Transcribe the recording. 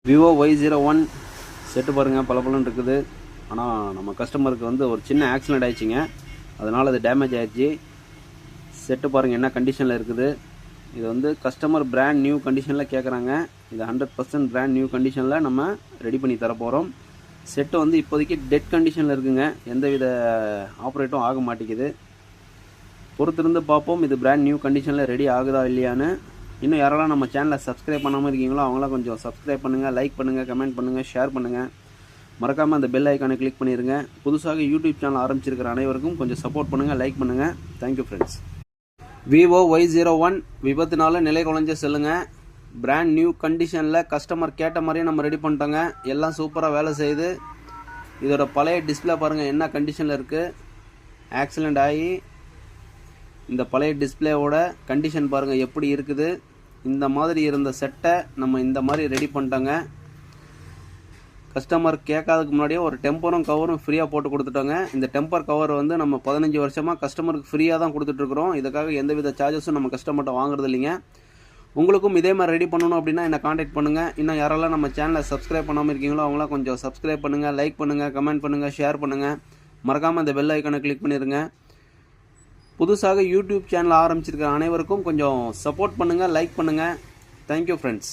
Vivo Y01 set பாருங்கள் பளபளன்னு இருக்குது. ஆனால் நம்ம கஸ்டமருக்கு வந்து ஒரு சின்ன ஆக்சிடென்ட் ஆயிடுச்சுங்க, அதனால் அது டேமேஜ் ஆயிடுச்சு. செட்டு பாருங்கள் என்ன கண்டிஷனில் இருக்குது. இது வந்து கஸ்டமர் பிராண்ட் நியூ கண்டிஷனில் கேட்குறாங்க. இது 100% பிராண்ட் நியூ கண்டிஷனில் நம்ம ரெடி பண்ணி தர போகிறோம். செட்டு வந்து இப்போதைக்கு டெட் கண்டிஷனில் இருக்குங்க, எந்தவித ஆப்ரேட்டும் ஆக மாட்டேங்குது. பொறுத்திருந்து பார்ப்போம் இது பிராண்ட் நியூ கண்டிஷனில் ரெடி ஆகுதா இல்லையான்னு. இன்னும் யாரெல்லாம் நம்ம சேனலை சப்ஸ்கிரைப் பண்ணாமல் இருக்கீங்களோ அவங்களாம் கொஞ்சம் சப்ஸ்கிரைப் பண்ணுங்கள், லைக் பண்ணுங்கள், கமெண்ட் பண்ணுங்கள், ஷேர் பண்ணுங்கள். மறக்காமல் அந்த பெல் ஐக்கானை கிளிக் பண்ணிடுங்க. புதுசாக யூடியூப் சேனல் ஆரம்பிச்சிருக்கிற அனைவருக்கும் கொஞ்சம் சப்போர்ட் பண்ணுங்கள், லைக் பண்ணுங்கள். Thank you friends. விவோ Y01 விபத்துனால நிலை குலைஞ்ச செல்லுங்க. பிராண்ட் நியூ கண்டிஷனில் கஸ்டமர் கேட்ட மாதிரியே நம்ம ரெடி பண்ணிட்டோங்க. எல்லாம் சூப்பராக வேலை செய்யுது. இதோட பழைய டிஸ்பிளே பாருங்கள் என்ன கண்டிஷனில் இருக்குது. ஆக்சிடெண்ட் ஆகி இந்த பழைய டிஸ்பிளேவோட கண்டிஷன் பாருங்கள் எப்படி இருக்குது. இந்த மாதிரி இருந்த செட்டை நம்ம இந்த மாதிரி ரெடி பண்ணிட்டோங்க. கஸ்டமர் கேட்காததுக்கு முன்னாடியே ஒரு டெம்பரும் கவரும் ஃப்ரீயாக போட்டு கொடுத்துட்டோங்க. இந்த டெம்பர் கவர் வந்து நம்ம 15 வருஷமாக கஸ்டமருக்கு ஃப்ரீயாக தான் கொடுத்துட்ருக்குறோம். இதுக்காக எந்தவித சார்ஜஸும் நம்ம கஸ்டமர்கிட்ட வாங்குறது இல்லைங்க. உங்களுக்கும் இதே மாதிரி ரெடி பண்ணணும் அப்படின்னா என்னை காண்டாக்ட் பண்ணுங்கள். இன்னும் யாரெல்லாம் நம்ம சேனலை சப்ஸ்கிரைப் பண்ணாமல் இருக்கீங்களோ அவங்களாம் கொஞ்சம் சப்ஸ்கிரைப் பண்ணுங்கள், லைக் பண்ணுங்கள், கமெண்ட் பண்ணுங்கள், ஷேர் பண்ணுங்கள். மறக்காமல் அந்த பெல் ஐக்கானை கிளிக் பண்ணிடுங்க. புதுசாக யூடியூப் சேனல் ஆரம்பிச்சிருக்கிற அனைவருக்கும் கொஞ்சம் சப்போர்ட் பண்ணுங்கள், லைக் பண்ணுங்கள். Thank you friends.